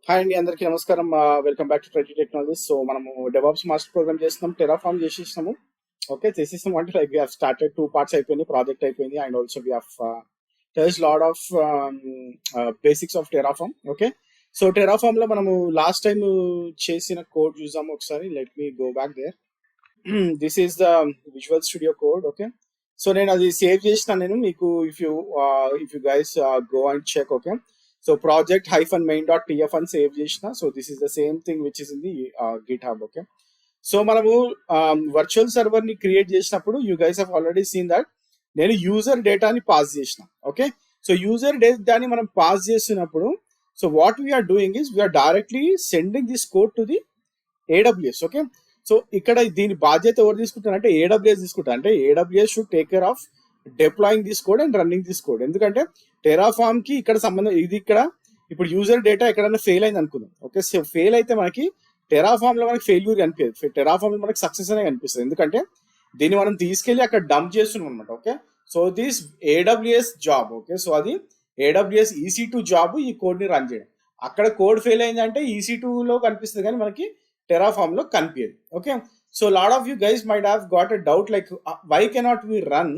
Hi అండి, అందరికీ నమస్కారం. వెల్కమ్ బ్యాక్ టు ట్రైటీ టెక్నాలజీస్. సో మనము డెవాప్స్ మాస్టర్ ప్రోగ్రామ్ చేస్తున్నాం, టెరాఫార్మ్ చేసేసినాము. ఓకే, చేసేసాము అంటే like we have started 2 parts అయిపోయింది, ప్రాజెక్ట్ అయిపోయింది. And also we have test lot of basics of Terraform. Okay, so Terraform లో మనము లాస్ట్ టైం చేసిన కోడ్ చూసాము. ఒకసారి let me go back there. This is the visual studio code. Okay, so నేను అది save చేసిన. నేను మీకు if you guys go and check. Okay, so project -main.tf అని సేవ్ చేసిన. So this is the same thing which is in the GitHub. Okay, so మనము virtual server ని create చేసినప్పుడు you guys have already seen that నేను user డేటాని pass చేసిన. Okay, so user డేటాని మనం పాస్ చేస్తున్నప్పుడు so what we're doing is we're directly sending this code to the AWS. Okay, so ఇక్కడ దీని బాధ్యత ఎవరు తీసుకుంటారంటే AWS తీసుకుంటారు. అంటే AWS should take care of deploying this code and running this code. ఎందుకంటే టెరాఫార్మ్ కి ఇక్కడ సంబంధం ఇది. ఇక్కడ ఇప్పుడు యూజర్ డేటా ఎక్కడైనా ఫెయిల్ అయింది అనుకుందాం. ఓకే, సో ఫెయిల్ అయితే మనకి టెరాఫార్మ్ లో మనకి ఫెయిల్యూర్ కనిపించదు, టెరాఫార్మ్ లో మనకి సక్సెస్ అనే కనిపిస్తుంది. ఎందుకంటే దీన్ని మనం తీసుకెళ్లి అక్కడ డంప్ చేస్తున్నాం అనమాట. Okay, so this AWS job. Okay, so అది AWS EC2 జాబ్ ఈ కోడ్ ని రన్ చేయడం. అక్కడ కోడ్ ఫెయిల్ అయిందంటే EC2 లో కనిపిస్తుంది కానీ మనకి టెరాఫార్మ్ లో కనిపించదు. Okay, so lot of you guys might have got a doubt like why cannot we run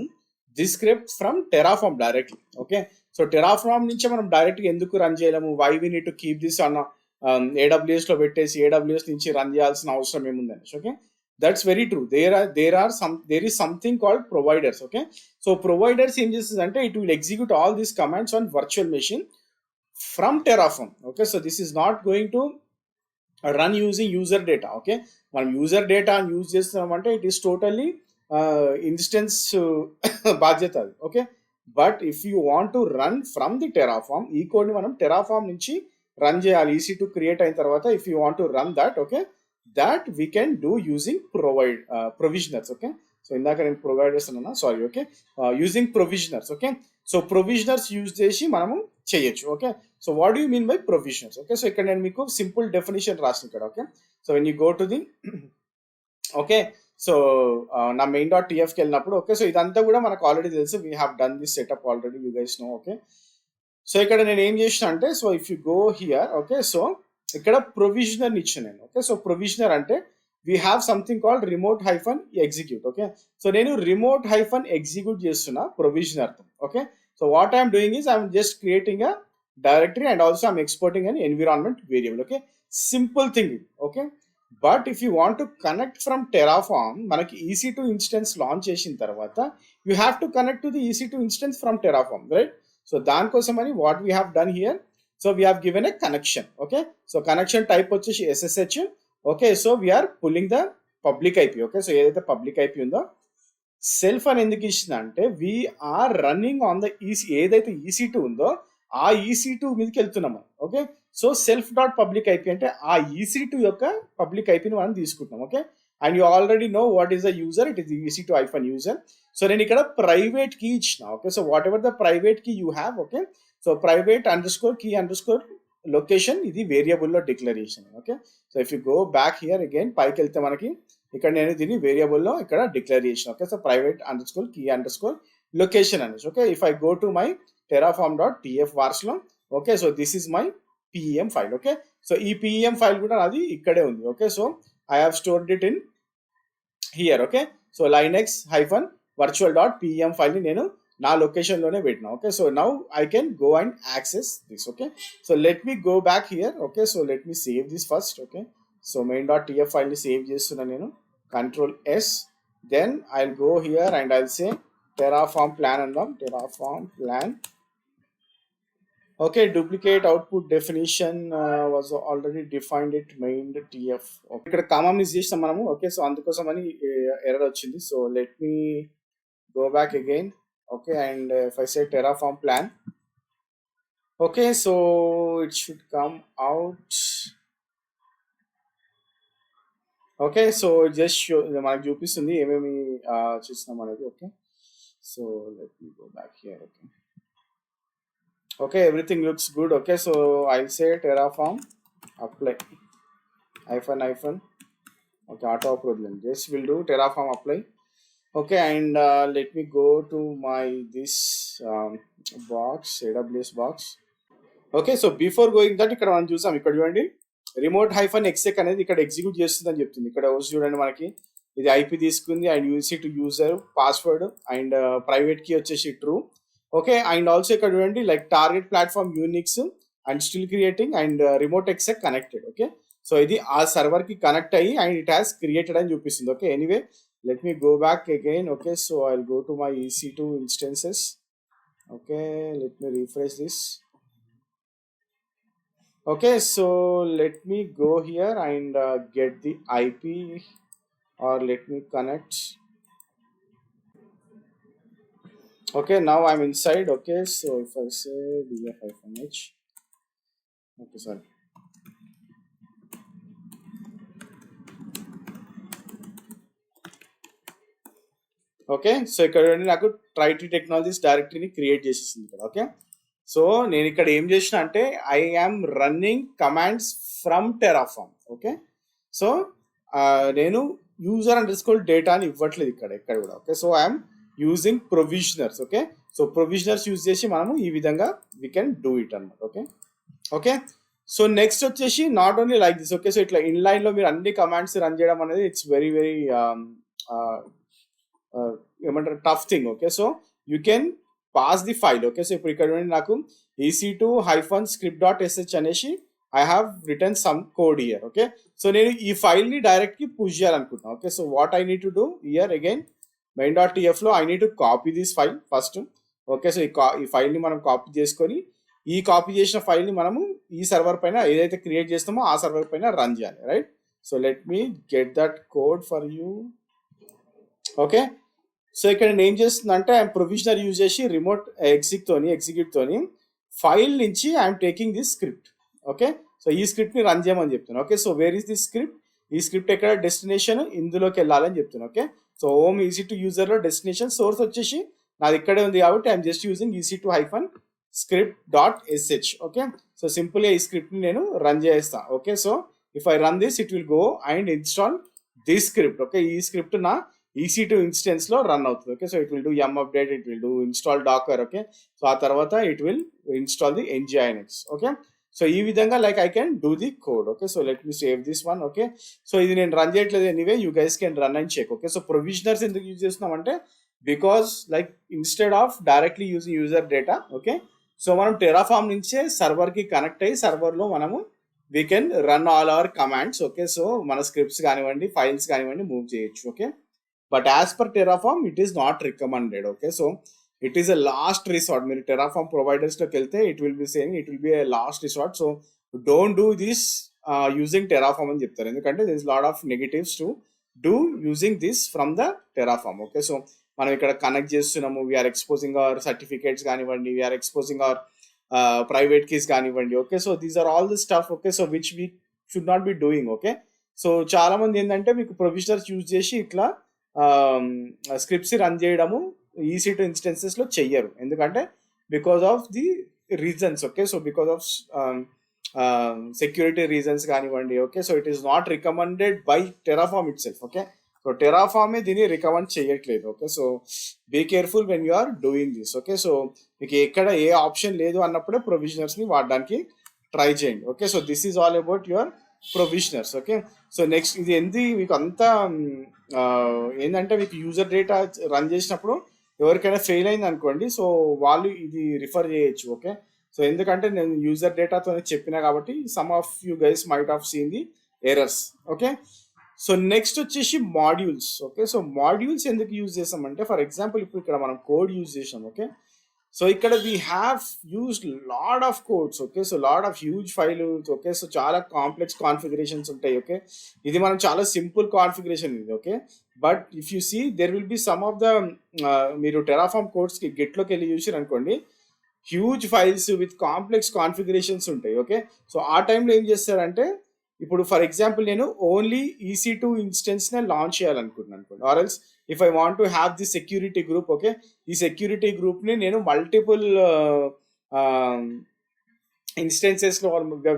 this script from Terraform directly. Okay, so Terraform నుంచి మనం డైరెక్ట్ ఎందుకు రన్ చేయలేము? Why we need to keep this అన్న AWS లో పెట్టేసి AWS నుంచి run చేయాల్సిన అవసరం ఏముందని. Okay, that's very true. There is something called providers. Okay, so providers ఏం చేస్తుంది అంటే it will execute all these commands on virtual machine from Terraform. Okay, so this is not going to run using user data. Okay, మనం user data use చేస్తున్నామంటే it is totally instance బాధ్యత అది. Okay, but if you want to run from the Terraform, ఈ కోడ్ని మనం Terraform నుంచి run చేయాలి. EC2 create అయిన తర్వాత if you want to run that, okay, that we can do using provisioners. Okay, so ఇందాక నేను ప్రొవైడర్స్ అన్నా, sorry. Okay, using provisioners. Okay, so provisioners use చేసి మనము చేయొచ్చు. Okay, so what do you mean by provisioners? Okay, so ఇక్కడ నేను మీకు simple definition రాసిన ఇక్కడ. Okay, so when you go to the okay, so నా main.tf కి వెళ్ళినప్పుడు ఓకే, సో ఇదంతా కూడా మనకు ఆల్రెడీ తెలుసు. We have done this setup already, you guys know. Okay, so ఇక్కడ నేను ఏం చేసిన అంటే so if you go here, okay, so ఇక్కడ ప్రొవిజనర్ ఇచ్చాను నేను. ఓకే, సో ప్రొవిజనర్ అంటే we have something called remote-execute. Okay, so నేను రిమోట్-ఎగ్జిక్యూట్ చేస్తున్నా provisioner. Okay, so what I'm doing is I'm just creating a directory and also I'm exporting an environment variable. Okay, simple thing. Okay, but if you want to connect from Terraform, మనకి EC2 instance launch చేసిన తర్వాత you have to connect to the EC2 instance from Terraform, right? So దానికోసమని what we have done here, so we have given a connection. Okay, so connection type వచ్చేసి SSH. Okay, so we're pulling the public IP. Okay, so ఏదైతే public IP ఉందో self అని ఎందుకు ఇచ్చింది అంటే we are running on the ఏదైతే EC2 ఉందో ఆ EC2 మీదకి వెళ్తున్నాం. ఓకే, సో self.public IP అంటే ఆ EC2 యొక్క పబ్లిక్ ఐపీని మనం తీసుకుంటున్నాం. Okay, and you already know what is the user, it is EC2 user. So నేను ఇక్కడ ప్రైవేట్ కీ ఇచ్చిన. Okay, so whatever the private key you have. Okay, so private_key_ location ఇది వేరియబుల్లో declaration. Okay, so if you go back here again పైకి వెళ్తే మనకి ఇక్కడ నేను దీన్ని వేరియబుల్లో ఇక్కడ డిక్లేర్ చేసిన. ఓకే, సో private_key_లొకేషన్ అనేసి. Okay, if I go to my terraform.tf vars లో, okay, so this is my PEM file. Okay, so ఈ PEM ఫైల్ కూడా అది ఇక్కడే ఉంది. Okay, so I have stored it in here. Okay, so linux-virtual.pem file ని నేను నా location లోనే పెట్టినా. Okay, so now I can go and access this. Okay, so let me go back here. Okay, so let me save this first. Okay, so main.tf file ని save చేస్తున్నా నేను. Ctrl+S, then I will go here and I will say terraform plan అందాం. terraform plan. Okay, duplicate output definition was already defined it main.tf. Okay, ఇక్కడ comma miss చేస్తాం మనము. Okay, so అందుకోసం అని error వచ్చింది. So let me go back again. Okay, and if I say terraform plan, okay, so it should come out. Okay, so just show మనకు చూపిస్తుంది ఏమేమి చేస్తున్నాం అనేది. Okay, so let me go back here. Okay, okay, everything looks good. Okay, so I'll say terraform apply -. Okay, auto approval, just will do terraform apply. Okay, and let me go to my this box, AWS box. Okay, so before going that ఇక్కడ మనం చూసాం, ఇక్కడ చూడండి remote hyphen ఎక్సెక్ అనేది ఇక్కడ execute చేస్తుందని చెప్తుంది. ఇక్కడ చూడండి మనకి ఇది ఐపీ తీసుకుంది and you see to user password and private key వచ్చేసి ట్రూ. ఓకే, అండ్ ఆల్సో ఇక్కడ చూడండి like target platform Unix and still creating and remote exec connected. Okay, so ఇది ఆ సర్వర్ కి కనెక్ట్ అయ్యి అండ్ ఇట్ హ్యాస్ క్రియేటెడ్ అని చూపిస్తుంది. Okay, anyway let me go back again. Okay, so I will go to my EC2 instances. Okay, let me refresh this. Okay, so let me go here and get the IP, or let me connect. Okay, now I'm inside. Okay, so if I say df-h, okay, sorry. Okay, so ఇక్కడ నాకు ట్రైటీ technologies డైరెక్టరీని create చేసేసింది ఇక్కడ. Okay, so నేను ఇక్కడ ఏం చేసిన అంటే I am running commands from Terraform. Okay, so నేను యూజర్ అండర్ స్కోర్ డేటా అని ఇవ్వట్లేదు ఎక్కడ కూడా. Okay, so I'm using provisioners. Okay, so provisioners use చేసి మనము ఈ విధంగా వీ కెన్ డూ ఇట్ అన్నమాట. ఓకే ఓకే, సో నెక్స్ట్ వచ్చేసి not only like this. Okay, so ఇట్లా ఇన్ లైన్ లో మీరు అన్ని కమాండ్స్ రన్ చేయడం అనేది ఇట్స్ వెరీ వెరీ ఏమంటారు tough thing. Okay, so you can pass the file. Okay, so ఇప్పుడు ఇక్కడ నాకు EC2-script.sh అనేసి I have return some code year. Okay, so నేను ఈ ఫైల్ ని డైరెక్ట్ కి పుష్ చేయాలనుకుంటున్నాను. Okay, so what I need to do year again main.tf లో I need to copy this file first. Okay, so ఈ file ని మనం copy చేసుకొని ఈ కాపీ చేసిన ఫైల్ ని మనము ఈ సర్వర్ పైన ఏదైతే క్రియేట్ చేస్తామో ఆ సర్వర్ పైన రన్ చేయాలి. Right, so let me get that code for you. Okay, so ఇక్కడ నేను ఏం చేస్తుందంటే ఐఎమ్ ప్రొవిజనర్ యూజ్ చేసి రిమోట్ ఎగ్జిక్యూట్ తోని ఫైల్ నుంచి I'm taking this script. Okay, so ఈ స్క్రిప్ట్ ని రన్ చేయమని చెప్తున్నాను. Okay, so where is this script? ఈ స్క్రిప్ట్ ఎక్కడ డెస్టినేషన్ ఇందులోకి వెళ్ళాలని చెప్తున్నాను. Okay, so home EC2 user లో డెస్టినేషన్ సోర్స్ వచ్చేసి నాది ఇక్కడే ఉంది కాబట్టి I'm just using EC2-script.sh. Okay, so simple గా ఈ స్క్రిప్ట్ ని నేను రన్ చేస్తాను. Okay, so if I run this it will go and install this script. Okay, ఈ స్క్రిప్ట్ నా EC2 ఇన్స్టెన్స్ లో రన్ అవుతుంది. Okay, so it will do yum update, it will do install Docker. Okay, so ఆ తర్వాత it will install the nginx. Okay, so ఈ విధంగా like I can do the code. Okay, so let me save this one. Okay, so ఇది నేను run చేయట్లేదు anyway, you guys can run and check. Okay, so provisioners ఎందుకు use చేస్తున్నాం అంటే because like instead of directly using user data. Okay, so మనం Terraform నుంచే server కి connect అయ్యి సర్వర్ లో మనము we can run all our commands. Okay, so మన స్క్రిప్ట్స్ కానివ్వండి ఫైల్స్ కానివ్వండి మూవ్ చేయొచ్చు. Okay, but as per Terraform it is not recommended. Okay, so it is a last resort. మీరు టెరాఫామ్ ప్రొవైడర్స్ లోకి వెళ్తే it will be saying it will be a last resort. So don't do this using Terraform అని చెప్తారు, ఎందుకంటే this lot of negatives to do using this from the Terraform. Okay, so మనం ఇక్కడ connect చేస్తున్నాము, we are exposing our certificates కానివ్వండి, we are exposing our private keys కానివ్వండి. Okay, so these are all the stuff. Okay, so which we should not be doing. Okay, so చాలా మంది ఏంటంటే మీకు ప్రొవిజనర్స్ use చేసి ఇట్లా స్క్రిప్ట్స్ రన్ చేయడము EC2 ఇన్స్టెన్సెస్ లో చెయ్యరు, ఎందుకంటే because of the reasons. Okay, so because of security reasons కానివ్వండి. Okay, so it is not recommended by Terraform itself. Okay, so టెరాఫామే దీన్ని రికమెండ్ చేయట్లేదు. Okay, so be careful when you are doing this. Okay, so మీకు ఎక్కడ ఏ option లేదు అన్నప్పుడే ప్రొవిజనర్స్ ని వాడడానికి ట్రై చేయండి. Okay, so this is all about your provisioners. Okay, so next ఇది ఏంది మీకు అంతా ఏంటంటే మీకు యూజర్ డేటా రన్ చేసినప్పుడు ఎవరికైనా ఫెయిల్ అయింది అనుకోండి, సో వాళ్ళు ఇది రిఫర్ చేయొచ్చు. ఓకే, సో ఎందుకంటే నేను యూజర్ డేటాతో చెప్పినా కాబట్టి some of you guys might of seen the errors. Okay, so next వచ్చేసి మాడ్యూల్స్. ఓకే, సో మాడ్యూల్స్ ఎందుకు యూజ్ చేసామంటే ఫర్ ఎగ్జాంపుల్ ఇప్పుడు ఇక్కడ మనం కోడ్ యూజ్ చేసాం. ఓకే, సో ఇక్కడ we have used lot of codes. Okay, so lot of huge file. Okay, so చాలా complex configurations ఉంటాయి. ఓకే, ఇది మనం చాలా సింపుల్ కాన్ఫిగరేషన్ ఇది. Okay, but if you see there will be some of the మీరు Terraform codes కి గెట్లోకి వెళ్ళి చూసారు అనుకోండి, huge files with complex configurations ఉంటాయి. ఓకే, సో ఆ టైంలో ఏం చేస్తారంటే ఇప్పుడు ఫర్ ఎగ్జాంపుల్ నేను ఓన్లీ EC2 ఇన్స్టెన్స్ నే లాంచ్ చేయాలనుకుంటున్నాను అనుకోండి, or else if I want to have the security group. Okay, ఈ సెక్యూరిటీ గ్రూప్ ని నేను మల్టిపుల్ ఇన్స్టెన్సెస్ లో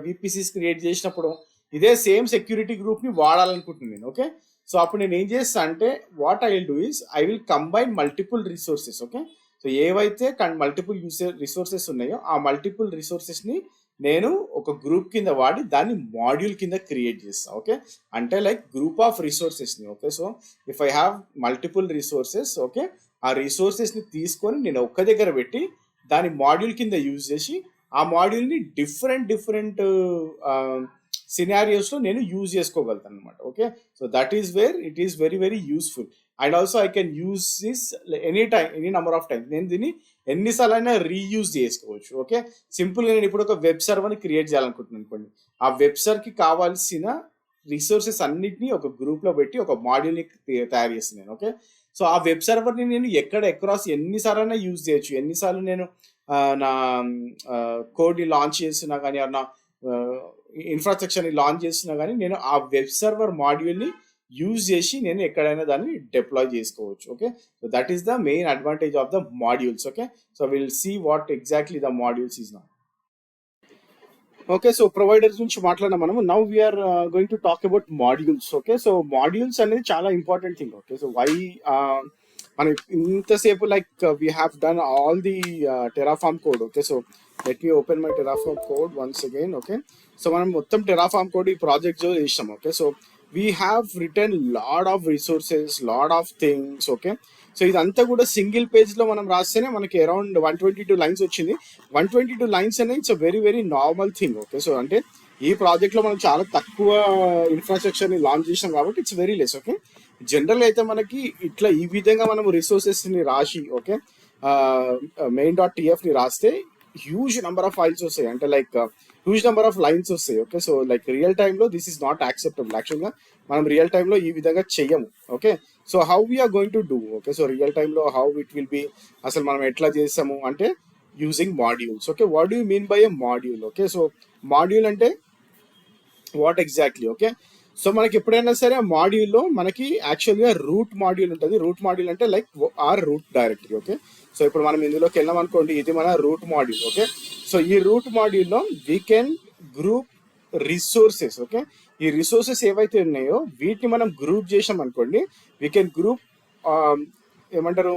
VPCs క్రియేట్ చేసినప్పుడు ఇదే సేమ్ సెక్యూరిటీ గ్రూప్ ని వాడాలనుకుంటున్నాను నేను. ఓకే, సో అప్పుడు నేను ఏం చేస్తా అంటే what I will do is I will combine multiple resources. Okay, so ఏవైతే మల్టిపుల్ రిసోర్సెస్ ఉన్నాయో ఆ మల్టిపుల్ రిసోర్సెస్ ని నేను ఒక గ్రూప్ కింద వాడి దాన్ని మాడ్యూల్ కింద క్రియేట్ చేస్తాను. ఓకే, అంటే లైక్ గ్రూప్ ఆఫ్ రిసోర్సెస్ని. Okay, so if I have multiple resources, okay, ఆ రిసోర్సెస్ని తీసుకొని నేను ఒక్క దగ్గర పెట్టి దాని మాడ్యూల్ కింద యూజ్ చేసి ఆ మాడ్యూల్ని డిఫరెంట్ డిఫరెంట్ సినారియోస్లో నేను యూజ్ చేసుకోగలుగుతాను అనమాట. Okay, so that is where it is very very useful. And also I can use this any time, any number of times. నేను దీన్ని ఎన్నిసార్లు అయినా రీయూజ్ చేసుకోవచ్చు. ఓకే, సింపుల్గా నేను ఇప్పుడు ఒక వెబ్ సర్వర్ని క్రియేట్ చేయాలనుకుంటున్నాను అనుకోండి. ఆ వెబ్ సర్వర్కి కావాల్సిన రిసోర్సెస్ అన్నిటినీ ఒక గ్రూప్లో పెట్టి ఒక మాడ్యూల్ని తయారు చేస్తున్నాను. ఓకే, సో ఆ వెబ్ సర్వర్ని నేను ఎక్కడ అక్రాస్ ఎన్నిసార్లు అయినా యూజ్ చేయొచ్చు. ఎన్నిసార్లు నేను నా కోడ్ని లాంచ్ చేసినా కానీ, నా ఇన్ఫ్రాస్ట్రక్చర్ని లాంచ్ చేసినా కానీ, నేను ఆ వెబ్ సర్వర్ మాడ్యూల్ని యూజ్ చేసి నేను ఎక్కడైనా దాన్ని డిప్లాయ్ చేసుకోవచ్చు. Okay, so that is the main advantage of the modules. Okay, so we'll see what exactly the modules is now. Okay, so providers నుంచి మాట్లాడినా మనము. Now we're going to talk about modules. Okay, so modules అనేది చాలా important thing. Okay, so why మనం ఇంతసేపు like we have done all the Terraform code. Okay, so let me open my Terraform code once again. Okay, so మనం మొత్తం Terraform code ఈ project చేసాం. Okay, so we have return lot of resources, lord of things. Okay, so ఇదంతా కూడా single పేజ్లో మనం రాస్తేనే మనకి around 122 lines వచ్చింది. 122 లైన్స్ అనేది it's very very normal thing. Okay, so అంటే ఈ ప్రాజెక్ట్లో మనం చాలా తక్కువ ఇన్ఫ్రాస్ట్రక్చర్ని లాంచ్ చేసాం కాబట్టి it's very less. Okay, general అయితే మనకి ఇట్లా ఈ విధంగా మనం రిసోర్సెస్ని రాసి, ఓకే, main.tf ని రాస్తే హ్యూజ్ నెంబర్ ఆఫ్ ఫైల్స్ వస్తాయి, అంటే like huge number of lines వస్తాయి. ఓకే, సో లైక్ రియల్ టైంలో దిస్ ఈస్ నాట్ యాక్సెప్టబుల్. యాక్చువల్గా మనం రియల్ టైంలో ఈ విధంగా చెయ్యము. Okay, so how we're going to do. Okay, so real టైంలో హౌ ఇట్ విల్ బి, అసలు మనం ఎట్లా చేస్తాము అంటే using modules. Okay, what do you mean by a module? Okay, so module అంటే వాట్ ఎగ్జాక్ట్లీ? ఓకే, సో మనకి ఎప్పుడైనా సరే ఆ మాడ్యూల్లో మనకి యాక్చువల్గా రూట్ మాడ్యూల్ ఉంటుంది. రూట్ మాడ్యూల్ అంటే like or root directory. Okay, so ఇప్పుడు మనం ఇందులోకి వెళ్ళాం అనుకోండి, ఇది మన రూట్ మాడ్యూల్. ఓకే, సో ఈ రూట్ మాడ్యూల్లో we can group resources. Okay, ఈ రిసోర్సెస్ ఏవైతే ఉన్నాయో వీటిని మనం గ్రూప్ చేసాం అనుకోండి, వీ కెన్ గ్రూప్ ఏమంటారు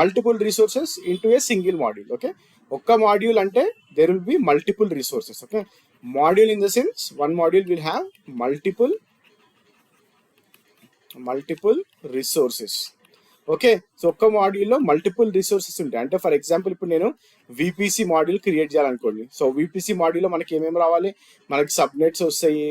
multiple resources into a single module. Okay, ఒక్క మాడ్యూల్ అంటే there will be multiple resources. Okay, module in the sense one module will have multiple resources. Okay, so ఒక్క మాడ్యూల్లో మల్టిపుల్ రిసోర్సెస్ ఉంటాయి. అంటే for example ఇప్పుడు నేను VPC module create చేయాలనుకోండి. సో విపిసి మాడ్యూల్లో మనకి ఏమేమి రావాలి? మనకి సబ్నెట్స్ వస్తాయి,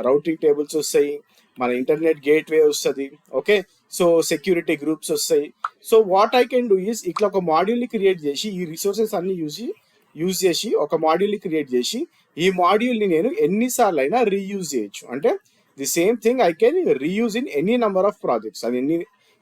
రౌటింగ్ టేబుల్స్ వస్తాయి, మన ఇంటర్నెట్ గేట్వే వస్తుంది. ఓకే, సో సెక్యూరిటీ గ్రూప్స్ వస్తాయి. So what I can do is ఇట్లా ఒక మాడ్యూల్ని క్రియేట్ చేసి ఈ రిసోర్సెస్ అన్ని యూజ్ చేసి ఒక మాడ్యూల్ని క్రియేట్ చేసి ఈ మాడ్యూల్ని నేను ఎన్నిసార్లు అయినా రీయూజ్ చేయొచ్చు. అంటే the same thing I can reuse in any number of projects. అది ఎన్ని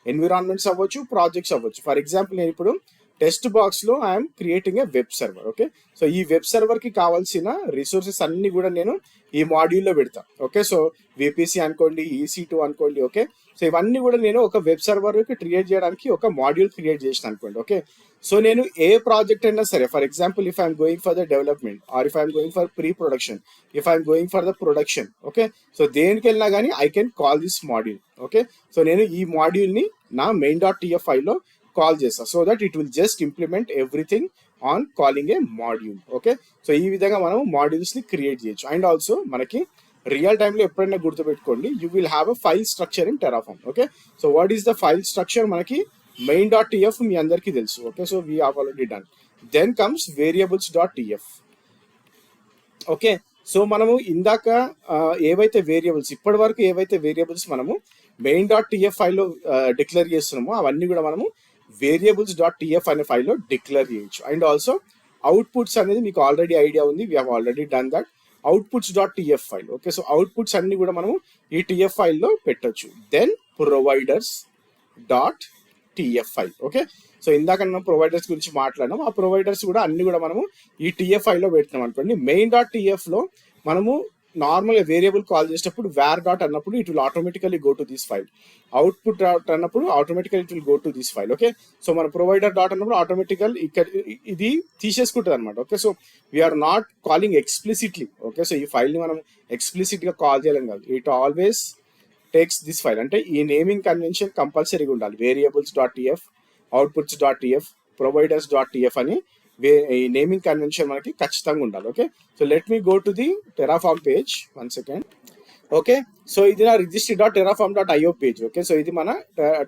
ఎన్విరాన్మెంట్స్ అవ్వచ్చు, ప్రాజెక్ట్స్ అవ్వచ్చు. ఫర్ ఎగ్జాంపుల్ నేను ఇప్పుడు టెక్స్ట్ బాక్స్లో I'm creating a web server. Okay, so ఈ వెబ్ సర్వర్కి కావాల్సిన రిసోర్సెస్ అన్ని కూడా నేను ఈ మాడ్యూల్లో పెడతా. ఓకే, సో విపిసి అనుకోండి, EC2 అనుకోండి. ఓకే, సో ఇవన్నీ కూడా నేను ఒక వెబ్ సర్వర్కి క్రియేట్ చేయడానికి ఒక మాడ్యూల్ క్రియేట్ చేసిన అనుకోండి. ఓకే, సో నేను ఏ ప్రాజెక్ట్ అయినా సరే, for example if I'm going for the development or if I'm going for pre production, if I'm going for the production. Okay, so దేనికి వెళ్ళినా కానీ I can call this module. Okay, so నేను ఈ మాడ్యూల్ని నా main.tf ఫైల్లో call చేస్తా, so that it will just implement everything on calling a module. Okay, so ఈ విధంగా మనం మాడ్యూల్స్ని క్రియేట్ చేయొచ్చు. అండ్ ఆల్సో మనకి రియల్ టైంలో ఎప్పుడైనా గుర్తుపెట్టుకోండి, you will have a file structure in Terraform. Okay, so what is the file structure? మనకి main.tf మీ అందరికీ తెలుసు. Okay, so we have already done. Then comes variables.tf. Okay, so మనము ఇందాక ఏవైతే వేరియబుల్స్ ఇప్పటి వరకు ఏవైతే వేరియబుల్స్ మనము main.tf ఫైల్లో డిక్లేర్ చేస్తున్నామో అవన్నీ కూడా మనము variables.tf అనే ఫైల్లో డిక్లేర్ చేయొచ్చు. అండ్ ఆల్సో అవుట్పుట్స్ అనేది మీకు ఆల్రెడీ ఐడియా ఉంది, we have already done that. outputs.tf file. Okay, so outputs అన్ని కూడా మనము ఈ TF ఫైల్లో పెట్టొచ్చు. Then providers.tf file. Okay, so ఇందాక మనం ప్రొవైడర్స్ గురించి మాట్లాడినాం. ఆ ప్రొవైడర్స్ కూడా అన్ని కూడా మనము ఈ TF ఫైల్లో పెట్టినాం అనుకోండి. main.tfలో మనము నార్మల్గా వేరియబుల్ కాల్ చేసేటప్పుడు var డాట్ అన్నప్పుడు it will automatically go to this file. Output dot అన్నప్పుడు automatically it will go to this file. Okay, so మన ప్రొవైడర్ డాట్ అన్నప్పుడు ఆటోమేటికల్ ఇక్కడ ఇది తీసేసుకుంటుంది అనమాట. Okay, so we are not calling explicitly. Okay, so ఈ ఫైల్ని మనం ఎక్స్ప్లిసిట్గా కాల్ చేయలేం కాదు. It always takes this file. అంటే ఈ నేమింగ్ కన్వెన్షన్ కంపల్సరీగా ఉండాలి. variables.tf, outputs.tf, providers.tf అని ఈ నేమింగ్ కన్వెన్షన్ మనకి ఖచ్చితంగా ఉండాలి. Okay, so let me go to the Terraform page. 1 second. Okay, so ఇది నా registry.terraform.io పేజ్. ఓకే, సో ఇది మన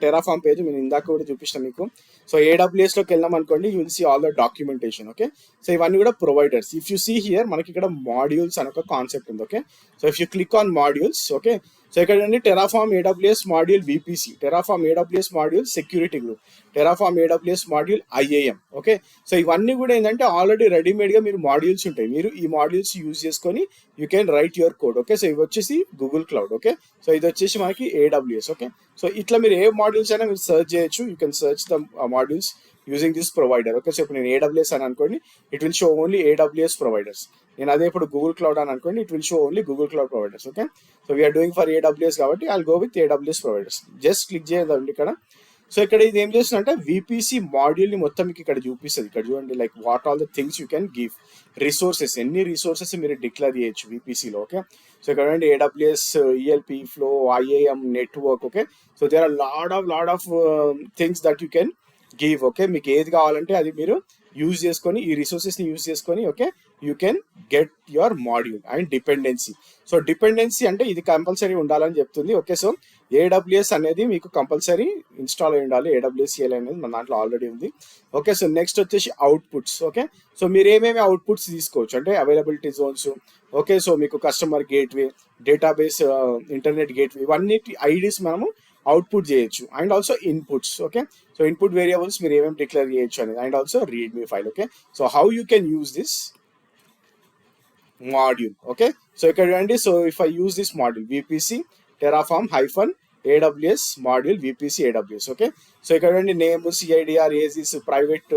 టెరాఫామ్ పేజ్. నేను ఇందాక కూడా చూపిస్తాను మీకు. సో AWS లోకి వెళ్ళాం అనుకోండి, you will see all the documentation. Okay, so ఇవన్నీ కూడా providers. If you see here మనకి ఇక్కడ మాడ్యూల్స్ అని ఒక కాన్సెప్ట్ ఉంది. Okay, so if you click on modules, okay, so ఇక్కడ Terraform AWS module VPC, Terraform AWS module security group, Terraform AWS module IAM. Okay, so ఇవన్నీ కూడా ఏంటంటే already readymade గా మీరు మాడ్యూల్స్ ఉంటాయి. మీరు ఈ మాడ్యూల్స్ యూజ్ చేసుకొని you can write your code. Okay, so ఇవి వచ్చేసి గూగుల్ క్లౌడ్. ఓకే, సో ఇది వచ్చేసి మనకి AWS. ఓకే, సో ఇట్లా మీరు ఏ మాడ్యూల్స్ అయినా మీరు సర్చ్ చేయొచ్చు. You can search the modules using this provider. Okay, so ఇప్పుడు నేను AWS అని అనుకోండి, it will show only AWS providers. నేను అదే ఇప్పుడు గూగుల్ క్లౌడ్ అని అనుకోండి, it will show only Google Cloud providers. Okay, so we're doing for AWS కాబట్టి I'll go with AWS providers. Just click చేయండి ఇక్కడ. సో ఇక్కడ ఇది ఏం చేస్తుందంటే VPC మాడ్యూల్ ని మొత్తం మీకు ఇక్కడ చూపిస్తుంది. ఇక్కడ చూడండి, like what all the things you can give, resources, ఎన్ని రిసోర్సెస్ మీరు డిక్లేర్ చేయొచ్చు VPC లో. ఓకే, సో ఇక్కడ చూడండి AWS ELP flow, IAM network. Okay, so there are lot of things that you can give. Okay, మీకు ఏది కావాలంటే అది మీరు యూజ్ చేసుకొని, ఈ రిసోర్సెస్ ని యూజ్ చేసుకొని, okay, you can get your module. And dependency, so dependency అంటే ఇది కంపల్సరీ ఉండాలని చెప్తుంది. ఓకే, సో AWS అనేది మీకు కంపల్సరీ ఇన్స్టాల్ అయి ఉండాలి. AWS CLI అనేది మన దాంట్లో ఆల్రెడీ ఉంది. ఓకే, సో నెక్స్ట్ వచ్చేసి అవుట్పుట్స్. ఓకే, సో మీరు ఏమేమి అవుట్పుట్స్ తీసుకోవచ్చు అంటే అవైలబిలిటీ జోన్స్. ఓకే, సో మీకు customer gateway, database, internet gateway, ఇవన్నీ ఐడీస్ మనము అవుట్పుట్ చేయొచ్చు. And also inputs. Okay, so input variables మీరు ఏమేమి డిక్లేర్ చేయొచ్చు అనేది. And also read me file. Okay, so how you can use this module. Okay, so ఇక్కడ చూడండి, so if I use this module VPC Terraform AWS module VPC AWS. Okay, so ఇక్కడ చూడండి name, CIDR, AZIS, private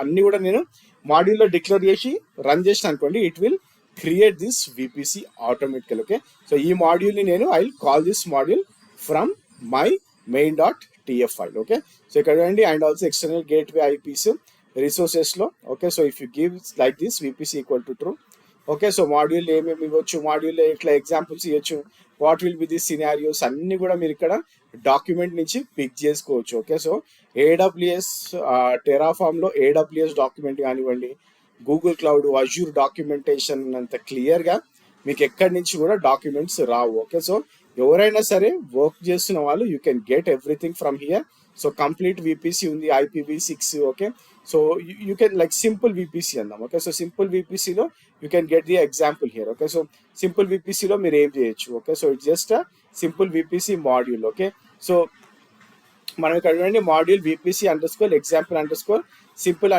అన్ని కూడా నేను మాడ్యూల్లో declare చేసి run చేసిన అనుకోండి, it will create this VPC automatically. Okay, so ఈ మాడ్యూల్ని నేను I will call this module from my main.tf file. Okay, so ఇక్కడ చూడండి, and also external gateway IPs resources లో. Okay, so if you give like this VPC equal to true. Okay, so module ఏమేమి ఇవ్వచ్చు, module ఇట్లా examples ఇవ్వచ్చు, what will be the scenarios అన్ని కూడా మీరు ఇక్కడ డాక్యుమెంట్ నుంచి పిక్ చేసుకోవచ్చు. ఓకే, సో AWS టెరాఫామ్ లో AWS డాక్యుమెంట్ కానివ్వండి, గూగుల్ క్లౌడ్, అజ్యూర్ డాక్యుమెంటేషన్ అంత క్లియర్ గా మీకు ఎక్కడి నుంచి కూడా డాక్యుమెంట్స్ రావు. ఓకే, సో ఎవరైనా సరే వర్క్ చేస్తున్న వాళ్ళు you can get everything from here. So complete VPC ఉంది, IPv6. Okay, so you can like simple VPC అందాం. ఓకే, సో సింపుల్ VPC లో you can get the example here. Okay, so simple VPC లో మీరు ఏం చేయొచ్చు. Okay, so it's just simple VPC module. Okay, so మనం ఇక్కడ చూడండి module VPC _example _simple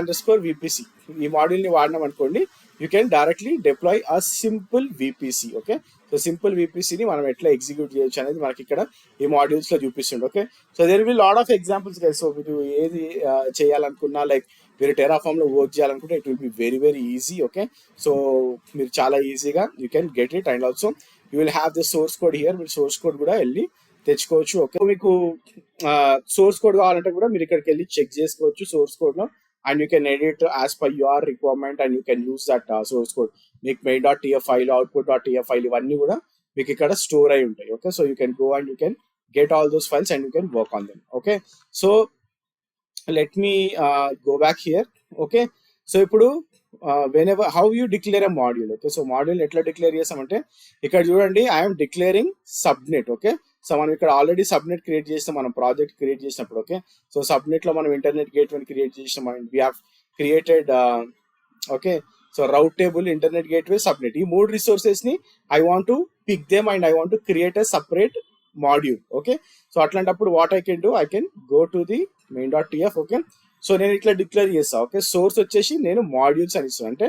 _VPC. ఈ మాడ్యూల్ ని వాడినాం అనుకోండి, you can directly deploy a simple VPC. Okay, so simple VPC ని మనం ఎట్లా ఎగ్జిక్యూట్ చేయొచ్చు అనేది మనకి ఇక్కడ ఈ మాడ్యూల్స్ లో చూపిస్తుంది. Okay, so there will lot of examples guys. So మీరు ఏది చేయాలనుకున్నా, లైక్ మీరు టెరాఫామ్ లో వర్క్ చేయాలనుకుంటే it will be very easy. Okay, so మీరు చాలా ఈజీగా you can get it. And also you will have the source code here. మీరు సోర్స్ కోడ్ కూడా వెళ్ళి తెచ్చుకోవచ్చు. ఓకే, మీకు సోర్స్ కోడ్ కావాలంటే కూడా మీరు ఇక్కడికి వెళ్ళి చెక్ చేసుకోవచ్చు సోర్స్ కోడ్ లో. And you can edit as per your requirement and you can use that source code. మీకు main.tf ఫైల్, output.tf ఫైల్ ఇవన్నీ కూడా మీకు ఇక్కడ స్టోర్ అయి ఉంటాయి. Okay, so you can go and you can get all those files and you can work on them. Okay, so let me go back here. Okay, so ఇప్పుడు whenever how you declare a module. Okay, so module ఎట్లా declare చేస్తామంటే ఇక్కడ చూడండి, I'm declaring subnet. Okay, so మనం ఇక్కడ already subnet create చేస్తాం మనం project create చేసినప్పుడు. ఓకే, సో సబ్నెట్ లో మనం ఇంటర్నెట్ గేట్వే క్రియేట్ చేసినాం and we have created. Okay, so route table, internet gateway, subnet, ఈ మూడు రిసోర్సెస్ ని I want to pick them and I want to create a separate module. Okay, so అట్లాంటప్పుడు what I can do, I can go to the main.tf. Okay, so నేను ఇట్లా declare చేస్తా. Okay, source వచ్చేసి నేను modules అని ఇస్తాను. అంటే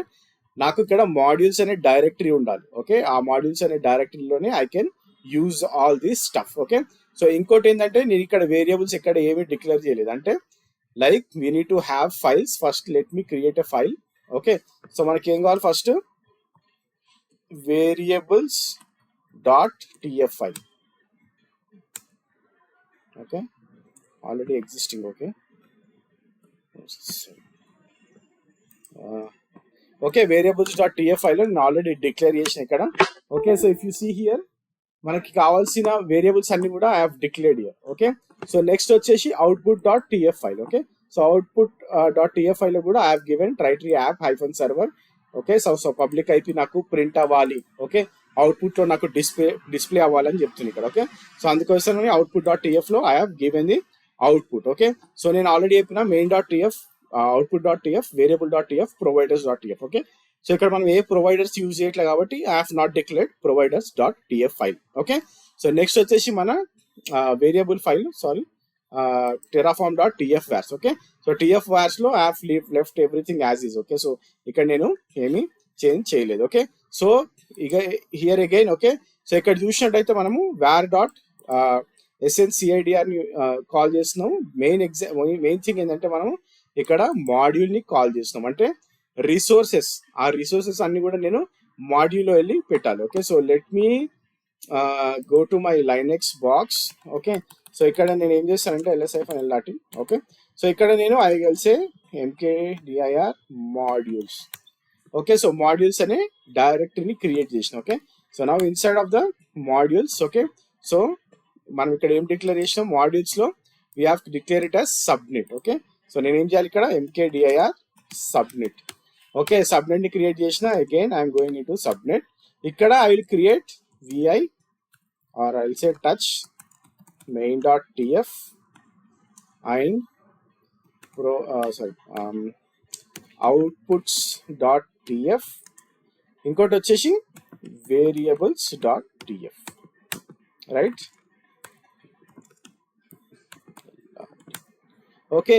నాకు ఇక్కడ మాడ్యూల్స్ అనే డైరెక్టరీ ఉండాలి. ఓకే, ఆ మాడ్యూల్స్ అనే డైరెక్టరీలోనే I can use all this stuff. Okay, so ఇంకోటి ఏంటంటే నేను ఇక్కడ వేరియబుల్స్ ఎక్కడ ఏమి డిక్లేర్ చేయలేదు. అంటే like we need to have files. First let me create a file. Okay, so మనకి ఏం కావాలి, first variables.tf file. Okay, already existing. Okay, okay, variables.tf file నేను ఆల్రెడీ డిక్లేర్ చేసిన ఇక్కడ. Okay, so if you see here మనకి కావాల్సిన variables అన్ని కూడా I have declared here. Okay, so next వచ్చేసి output.tf file. Okay, so output dot TF file లో కూడా I have given three tier app hyphen server. Okay, so public IP నాకు print అవ్వాలి. Okay, output లో నాకు డిస్ప్లే అవ్వాలని చెప్తుంది ఇక్కడ. ఓకే, సో అందుకోసం అవుట్పుట్ డాట్ టీఎఫ్ లో I have given the output. Okay, so నేను ఆల్రెడీ చెప్పిన main dot TF, output dot TF, variable dot TF, providers dot TF. Okay, so ఇక్కడ మనం ఏ ప్రొవైడర్స్ యూజ్ చేయట్లేదు కాబట్టి I have not declared providers dot TF file. Okay, so next వచ్చేసి మన variable file, sorry, terraform dot TF vars. Okay, so TF vars లో I have left everything as is. Okay, so ఇక్కడ నేను ఏమీ change చేయలేదు. Okay, so ఇక here again. Okay, so ఇక్కడ చూసినట్టయితే మనము వేర్ డాట్ ఎస్ఎన్సిఐడిఆర్ ని కాల్ చేస్తున్నాము. మెయిన్ థింగ్ ఏంటంటే మనము ఇక్కడ మాడ్యూల్ ని కాల్ చేస్తున్నాం. అంటే రిసోర్సెస్, ఆ రిసోర్సెస్ అన్ని కూడా నేను మాడ్యూల్లో వెళ్ళి పెట్టాలి. Okay, so let me go to my Linux box. Okay, so ఇక్కడ నేను ఏం చేస్తానంటే LSI-L. ఓకే, సో ఇక్కడ నేను I will say mkdir modules. Okay, so modules అనే డైరెక్టరీని క్రియేట్ చేసిన. Okay, so now inside of the modules. Okay, so మనం ఇక్కడ ఏం డిక్లేర్ చేసినాం, మాడ్యూల్స్ లో we have to declare it as subnet. Okay, so నేను ఏం చేయాలి ఇక్కడ mkdir సబ్నెట్. ఓకే, సబ్నెట్ ని క్రియేట్ చేసిన. Again I'm going into subnet. ఇక్కడ I will create vi or I will say touch main.tf and outputs.tf, ఇంకోటి వచ్చేసి variables.tf, right? Okay,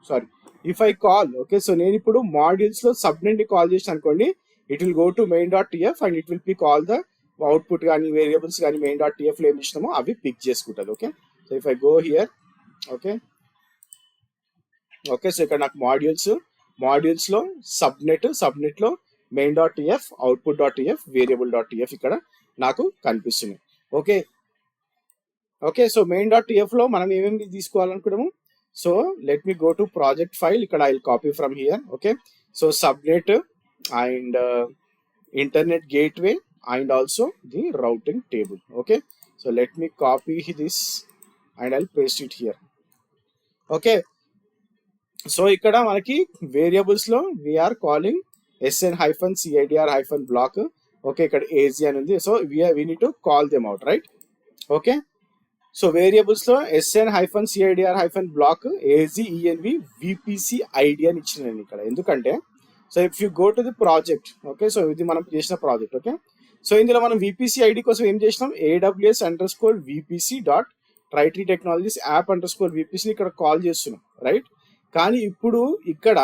sorry, if I call. Okay, so నేను ఇప్పుడు modules లో subnet ని call చేసిన అనుకోండి, it will go to main.tf and it will pick all the output కానీ variables కానీ main.tf లో ఏమి ఇచ్చినామో అవి పిక్ చేసుకుంటుంది. Okay, so if I go here. Okay, okay, so ఇక్కడ నాకు మాడ్యూల్స్ లో సబ్నెట్ లో main.tf, output.tf, variable.tf ఇక్కడ నాకు కనిపిస్తుంది. ఓకే, ఓకే, సో main.tf లో మనం ఏమేమి తీసుకోవాలనుకున్నాము. So let me go to project file. ఇక్కడ I will copy from here. Okay, so subnet and internet gateway and also the routing table. Okay, so let me copy this and I'll paste it here. Okay, so ikkada manaki variables lo we are calling sn-cdr-block. Okay, ikkada az అని ఉంది. So we need to call them out, right? Okay, so variables లో sn-cdr-block az env vpc id అని ఇచ్చినాను ఇక్కడ. ఎందుకంటే so if you go to the project. Okay, so ఇది మనం చేసిన ప్రాజెక్ట్. ఓకే, సో ఇందులో మనం విపిసి ఐడి కోసం ఏం చేసినాం, aws_vpc.tritory technologies app_vpc ఇక్కడ కాల్ చేస్తున్నాం, రైట్? కానీ ఇప్పుడు ఇక్కడ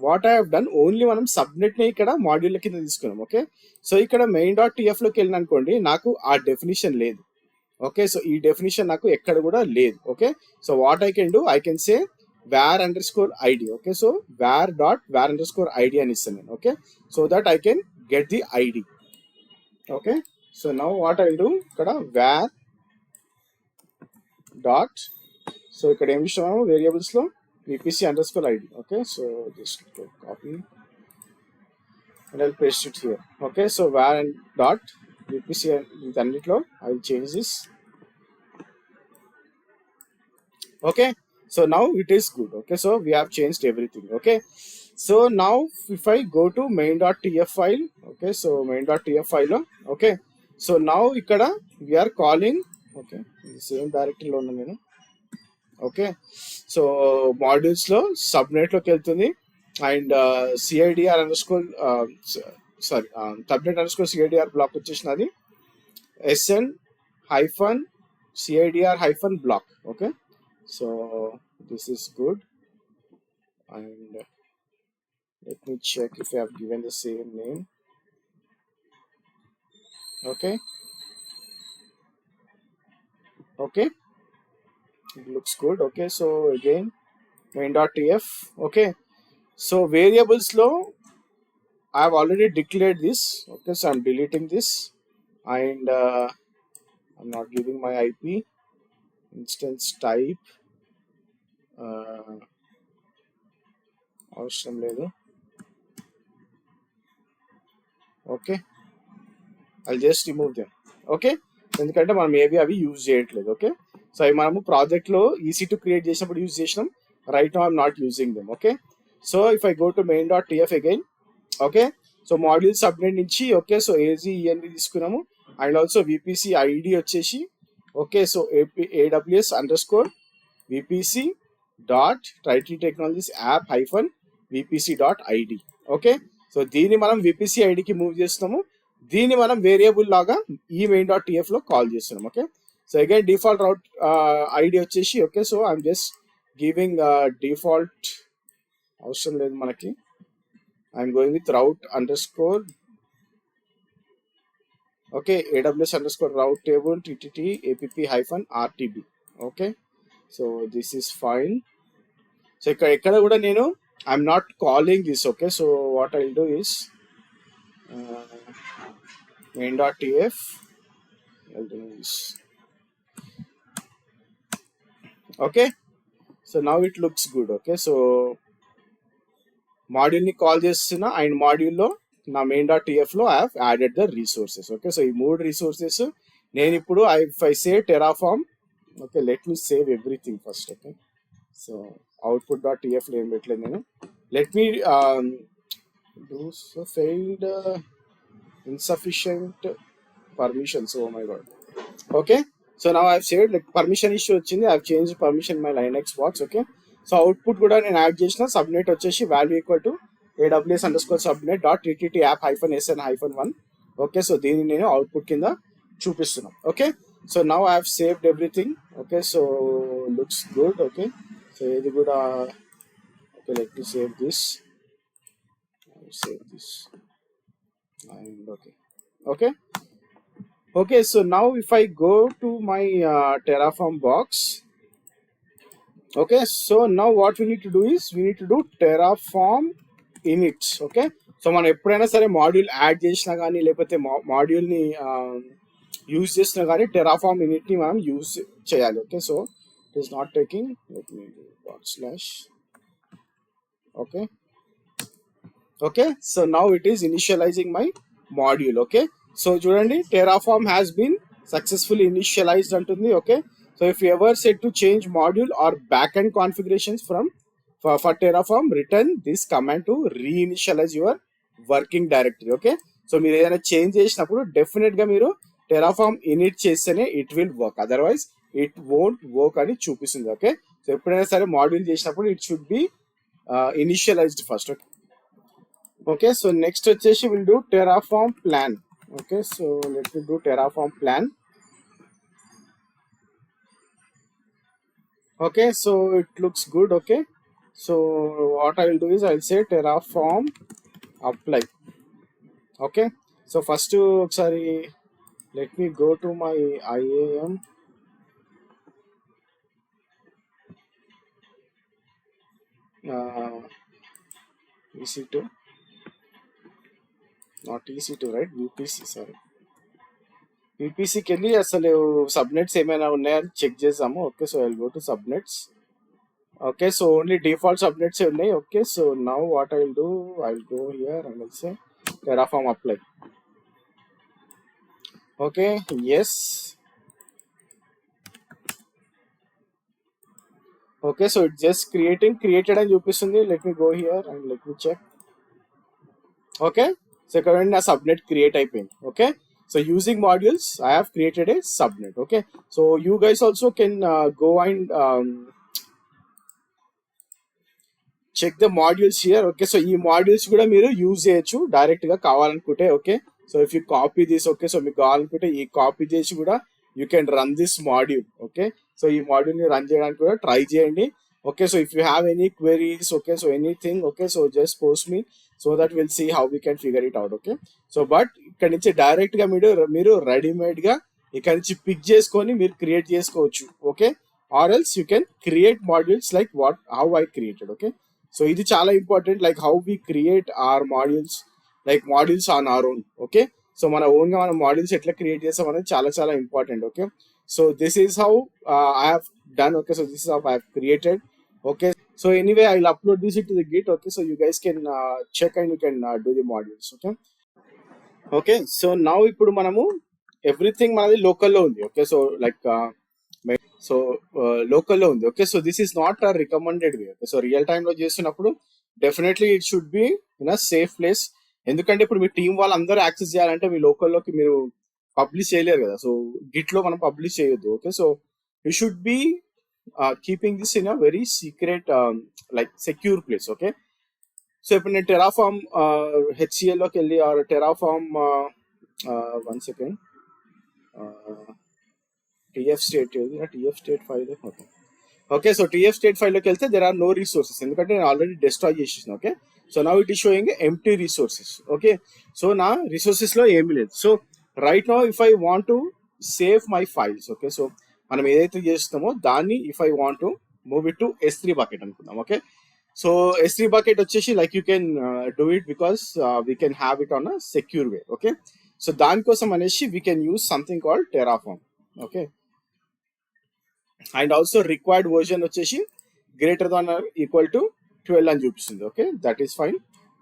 what I have done, only మనం సబ్నెట్ ని ఇక్కడ మాడ్యూల్ కింద తీసుకున్నాం. ఓకే, సో ఇక్కడ main.tf లోకి వెళ్ళిన అనుకోండి, నాకు ఆ డెఫినిషన్ లేదు. ఓకే, సో ఈ డెఫినిషన్ నాకు ఎక్కడ కూడా లేదు. Okay, so what I can do, I can say var_id. Okay, so var_id అని ఇస్తాను నేను. Okay, so that I can get the ID. Okay, so now what I డూ, ఇక్కడ var డాట్, సో ఇక్కడ ఏమి ఇస్తాము వేరియబుల్స్ లో vpc_id. Okay, so just copy and I paste it here. Okay, so var dot vpc అన్నిట్లో I will change this. Okay, so now it is good. Okay, so we have changed everything. Okay, so now if I go to main.tf file. Okay, so main.tf file. Okay, so now ikkada we are calling. Okay, same directory lo unna nenu. Okay, so modules lo subnet loki veltundi and subnet_cdr block vachesnadi sn-cdr-block. Okay, so this is good and let me check if I have given the same name. Okay, okay, it looks good. Okay, so again main.tf. Okay, so variables lo I have already declared this. Okay, so I'm deleting this and I'm not giving my IP instance type. అవసరం లేదు. Okay, I just remove them. Okay, ఎందుకంటే మనం ఏవి అవి use చేయట్లేదు. Okay, so అవి మనము project లో EC2 క్రియేట్ చేసినప్పుడు యూజ్ చేసినాం. right now I'm not using them. Okay, so if I go to main.tf again, okay, so module subnet నుంచి okay, so az en తీసుకున్నాము అండ్ ఆల్సో vpc id వచ్చేసి okay, so aws underscore vpc dot Trity Technologies app hyphen vpc dot id. Okay, so దీన్ని మనం vpc id కి move చేస్తున్నాము, దీన్ని మనం variable లాగా ఈ మెయిన్ డాట్ టీఎఫ్ లో కాల్ చేస్తున్నాం. Okay, so again default route ID వచ్చేసి okay, so I'm just giving default, అవసరం లేదు మనకి, I'm going with route underscore okay aws underscore route table ttt app hyphen rtb. Okay, so this is fine. So ఇక్కడ కూడా నేను I'm not calling this. Okay, so what I do is main.tf, I'll do this. Okay, so now it looks good. Okay, so module ని call చేస్తున్నా and module లో నా main.tf లో I have added the resources. Okay, so ఈ 3 resources నేను ఇప్పుడు if I say Terraform, okay let me save everything first. Okay, so output.tf లో ఏం పెట్టలేదు నేను, let me do so failed insufficient permissions. Oh my god. Okay, so now I've saved, like permission issue వచ్చింది, I've changed permission in my Linux box. Okay, so output కూడా నేను add చేసిన, subnet వచ్చేసి value equal to aws underscore subnet dot ttt app hyphen sn hyphen 1. Okay, so దీన్ని నేను output కింద చూపిస్తున్నాను. Okay, so now I have saved everything. Okay, so looks good. Okay, so ఇది కూడా okay, let me save this, and okay, so now if I go to my Terraform box, okay, so now what we need to do is we need to do Terraform init. Okay, so మనం ఎప్పుడైనా సరే module add చేసినా కానీ లేకపోతే module ని use చేసినా కానీ Terraform in it ని మనం యూజ్ చేయాలి. Okay, so it is not taking, let me / okay. Okay, so now it is initializing my module. Okay, so చూడండి Terraform has been successfully initialized అంటుంది. Okay, so if you ever set to change module or backend configurations for Terraform, return this command to reinitialize your working directory. Okay, so మీరు ఏదైనా change చేసినప్పుడు definite గా మీరు Terraform init చేస్తేనే it will work, otherwise it won't work అని చూపిస్తుంది. Okay, so ఎప్పుడైనా సరే మాడ్యూల్ చేసినప్పుడు it should be initialised first. Okay, okay, so next వచ్చేసి we'll do Terraform plan. Okay, so let me do Terraform plan. Okay, so it looks good. Okay, so what I will do is I'll say Terraform apply. Okay, so first ఒకసారి let me go to my IAM. EC2, not EC2, right? VPC, sorry. VPCకి వెళ్ళి అసలు subnets ఏమైనా ఉన్నాయని check చేద్దాము. Okay, so I will go to subnets. Okay, so only default subnets ఉన్నాయి. Okay, so now what I will do, I will go here and will say Terraform apply. Okay, yes. Okay, so it just created అని చూపిస్తుంది. Let me go here and let me check. Okay, so ఇక్కడ నా subnet create అయిపోయింది. Okay, so using modules I have created a subnet. Okay, so you guys also can go and check the modules here. Okay, so ఈ modules కూడా మీరు use చేయొచ్చు direct గా కావాలనుకుంటే. Okay, so if you copy this, okay, so మీకు కావాలనుకుంటే ఈ copy చేసి కూడా you can run this module. Okay, so ఈ మాడ్యూల్ ని రన్ చేయడానికి కూడా ట్రై చేయండి. Okay, so if you have any queries, okay, so anything, okay, so just post me, so that we'll see how we can figure it out. Okay, so but ఇక్కడ నుంచి direct గా మీరు readymade గా ఇక్కడ నుంచి pick చేసుకొని మీరు create చేసుకోవచ్చు. Okay, or else you can create modules like how I created. Okay, so ఇది చాలా important, like how we create are modules, like modules on our own. Okay, so మన ఓన్ గా మనం మాడ్యూల్స్ ఎట్లా create చేస్తాం అనేది చాలా చాలా important. Okay, so this is how I have done. Okay, so this is how I have created. Okay, so anyway I'll upload this into the Git. Okay, so you guys can check and you can do the modules. Okay, so now ఇప్పుడు మనము everything మనది లోకల్లో ఉంది. Okay, so like so లోకల్లో ఉంది. Okay, so this is not a recommended way. Okay, so real time లో చేస్తున్నప్పుడు definitely it should be in a safe place. ఎందుకంటే ఇప్పుడు మీ టీం వాళ్ళు అందరూ యాక్సెస్ చేయాలంటే మీ లోకల్లోకి మీరు పబ్లిష్ చేయలేరు కదా. సో గిట్ లో మనం పబ్లిష్ చేయొద్దు. Okay, so you should be keeping this in a very secret like secure place. Okay, so ఇప్పుడు నేను టెరాఫామ్ హెచ్సిఎల్లోకి వెళ్ళి or Terraform 1 second TF state TF state file. Okay, okay, so TF state file లోకి వెళ్తే there are no resources, ఎందుకంటే నేను already destroy చేసేసిన. Okay, so now it is showing empty resources. Okay, so నా resources లో ఏమీ లేదు. So right now if I want to save my files, okay, so మనం ఏదైతే చేస్తామో దాన్ని if I want to move it to S3 bucket అనుకుందాం. Okay, so S3 bucket వచ్చేసి like you can do it because we can have it on a secure way. Okay, so దానికోసం అనేసి we can use something called Terraform. Okay, and also required version వచ్చేసి greater than or equal to 12 అని చూపిస్తుంది. Okay, that is fine.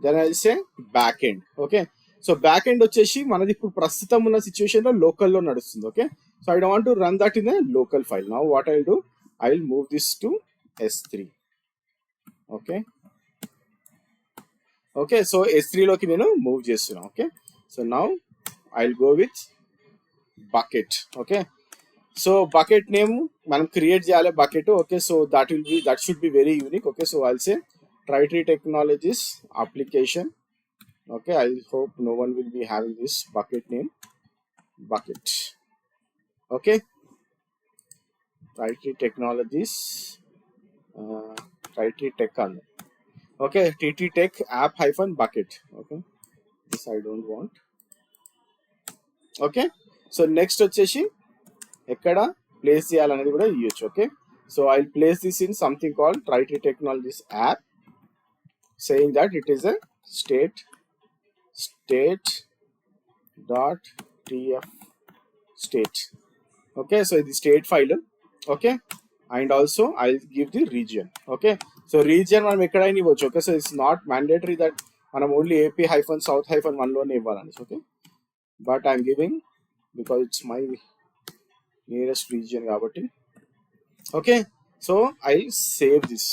Then I say back end. Okay, so back end వచ్చేసి మనది ఇప్పుడు ప్రస్తుతం ఉన్న సిచ్యువేషన్ లో లోకల్లో నడుస్తుంది. Okay, so I don't want to run that in a local file. Now what I do, I will move this to S3. Okay, okay, so S3 లోకి నేను మూవ్ చేస్తున్నాను. Okay, so now I will go with bucket. Okay, so bucket name మనం create చేయాలి bucket. Okay, so that should be very unique. Okay, so I'll say ట్రైటరీ Technologies application. Okay, I hope no one will be having this bucket name bucket. Okay, ట్రైటరీ Technologies ట్రైటరీ Tech అన్న. Okay, TT Tech app hyphen bucket. Okay, this I don't want. Okay, so next వచ్చేసి ఎక్కడ place చేయాలనేది కూడా ఇవ్వచ్చు. Okay, so I place this in something called ట్రైటరీ Technologies app, saying that it is a state dot TF state. Okay, so ఇది state file. Okay, and also I give the region. Okay, so region మనం ఎక్కడైనా ఇవ్వచ్చు. Okay, so it's not mandatory that మనం only AP-South-1 లోనే ఇవ్వాలని. Okay, but I'm giving because it's my nearest region కాబట్టి. Okay, so I save this.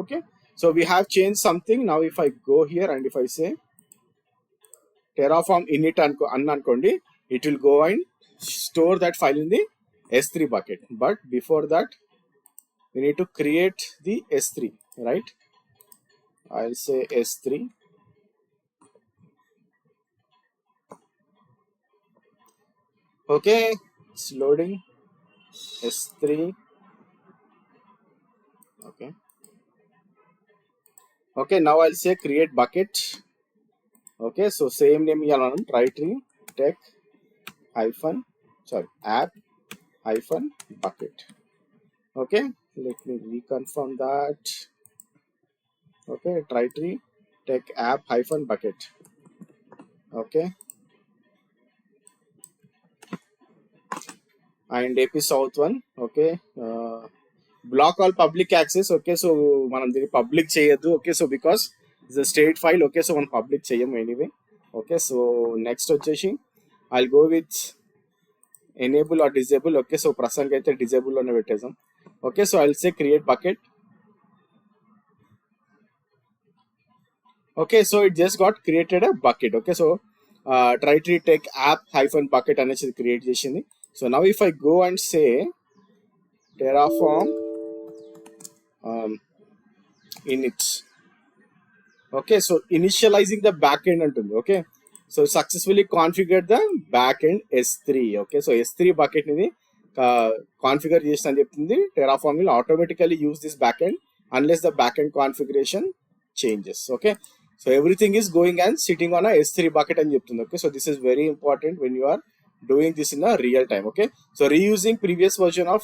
Okay, so we have change something. Now if I go here and if I say Terraform init అనుకోండి, it will go and store that file in the S3 bucket. But before that we need to create the S3, right? I'll say S3. Okay, it's loading. S3. Okay, okay, now I'll say create bucket. Okay, so same name yalan triteree tech app bucket. Okay, let me reconfirm that. Okay, triteree tech app bucket. Okay, and AP South 1. Okay, block all public access. Okay, so మనం దీన్ని public చేయొద్దు. Okay, so because it's a state file. Okay, so మనం public చేయము anyway. Okay, so next వచ్చేసి I'll go with enable or disable. Okay, so ప్రస్తుతానికి అయితే disable లోనే పెట్టేసాం. Okay, so I'll say create bucket. Okay, so it just got created a bucket. Okay, so ట్రైటరీ tech app bucket అనేసి create చేసింది. So now if I go and say Terraform init. Okay, so initializing the backend antundi. Okay, so successfully configured the backend S3. Okay, so S3 bucket ni configure chesani cheptundi. Terraform will automatically use this backend unless the backend configuration changes. Okay, so everything is going and sitting on a S3 bucket ani cheptundi. Okay, so this is very important when you are doing this in a real time. Okay, so reusing previous version of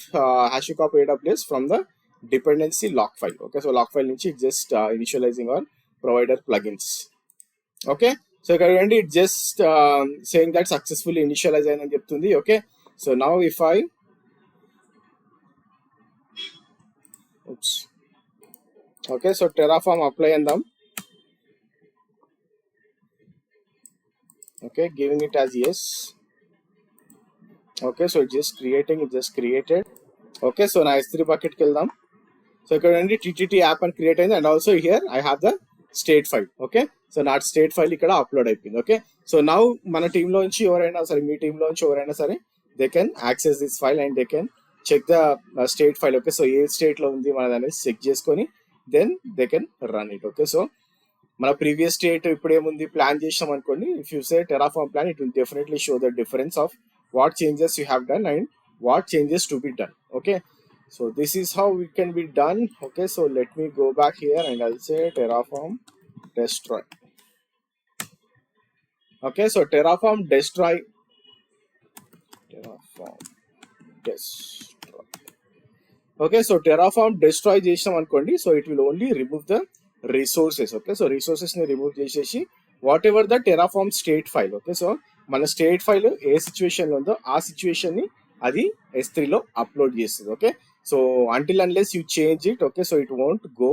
HashiCorp AWS from the dependency lock file. Okay, so lock file nunchi just initializing our provider plugins. Okay, so currently it just saying that successfully initialize ayindani cheptundi. Okay, so now if I okay, so Terraform apply andam. Okay, giving it as yes. Okay, so it's just creating, it just created. Okay, so నా S3 బకెట్కి వెళ్దాం. So ఇక్కడ నుండి TTT app అని create అయింది, and also here I have the state file. Okay, so నా state file ఇక్కడ upload అయిపోయింది. ఓకే, సో నౌ మన టీంలోంచి ఎవరైనా సరే, మీ టీంలోంచి ఎవరైనా సరే, they can access this file and they can check the state file. Okay, so ఏ స్టేట్లో ఉంది మనది అనేది చెక్ చేసుకొని then they can run it. Okay, so మన ప్రీవియస్ స్టేట్ ఇప్పుడు ఏముంది ప్లాన్ చేసాం అనుకోండి, if you say Terraform plan, it will definitely show the difference of what changes you have done and what changes to be done. Okay, so this is how it can be done. Okay, so let me go back here and I'll say terraform destroy. Okay, so terraform destroy. Okay, so terraform destroy చేసాం అనుకోండి, so it will only remove the resources. Okay, so resources ని remove చేసేసి what ever the terraform state file. Okay, so మన state file ఏ situation లో ఉందో ఆ situation ని అది S3 లో అప్లోడ్ చేస్తుంది. Okay, so until unless you change it, okay, so it won't go.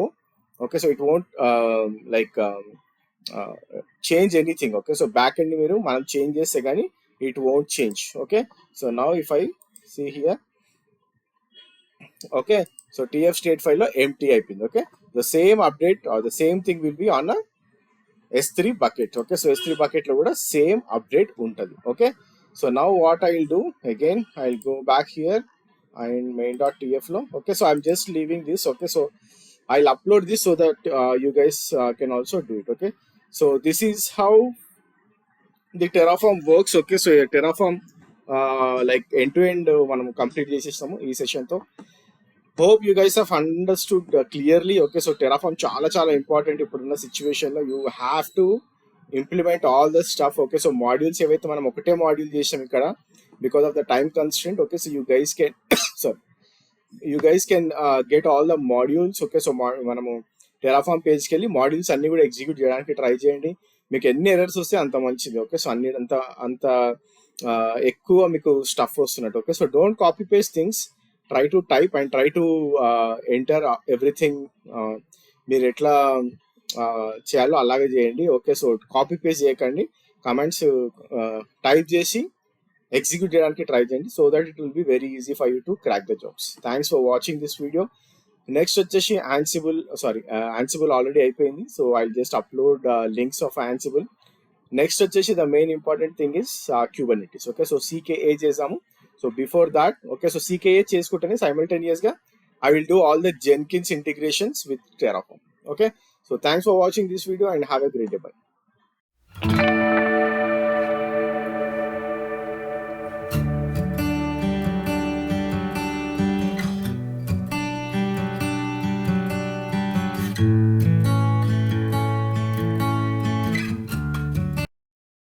Okay, so it won't like change anything. Okay, so back end మీరు మనం చేంజ్ చేస్తే కానీ it won't change. Okay, so now if I see here, okay, so TF state file లో empty అయిపోయింది. Okay, the same update or the same thing will be on S3 bucket. Okay, so S3 bucket lo kuda same update untadi. Okay, so now what I will do again, I'll go back here and main.tf lo. Okay, so I'm just leaving this. Okay, so I'll upload this so that you guys can also do it. Okay, so this is how the Terraform works. Okay, so Terraform like end to end మనం complete చేసేస్తాము ఈ session తో. Hope you guys have understood clearly. Okay, so Terraform చాలా చాలా important ఇప్పుడున్న situation లో. You have to implement all the stuff. Okay, so modules ఏవైతే మనం ఒకటే మాడ్యూల్ చేసాం ఇక్కడ because of the time constraint. Okay, so you guys can sorry you guys can get all the modules. Okay, so మనము Terraform పేజ్కి వెళ్ళి modules అన్ని కూడా ఎగ్జిక్యూట్ చేయడానికి ట్రై చేయండి. మీకు ఎన్ని ఎర్రర్స్ వస్తే అంత మంచిది. ఓకే, సో అన్ని అంత ఎక్కువ మీకు స్టఫ్ వస్తున్నట్టు. Okay, so don't copy paste things, try to type and try to enter everything. మీరు ఎట్లా చేయాలో అలాగే చేయండి. ఓకే, సో కాపీ పేస్ట్ చేయకండి, కమెంట్స్ టైప్ చేసి ఎగ్జిక్యూట్ చేయడానికి ట్రై చేయండి, so that it will be very easy for you to crack the jobs. Thanks for watching this video. Next వచ్చేసి Ansible ఆల్రెడీ అయిపోయింది, so I just upload links of Ansible. Next వచ్చేసి the main important thing is Kubernetes. Okay, so CKA చేసాము. So before that, okay, so CKA చేసుకుంటేనే simultaneous గా I will do all the Jenkins integrations with Terraform. Okay, so thanks for watching this video and have a great day. Bye.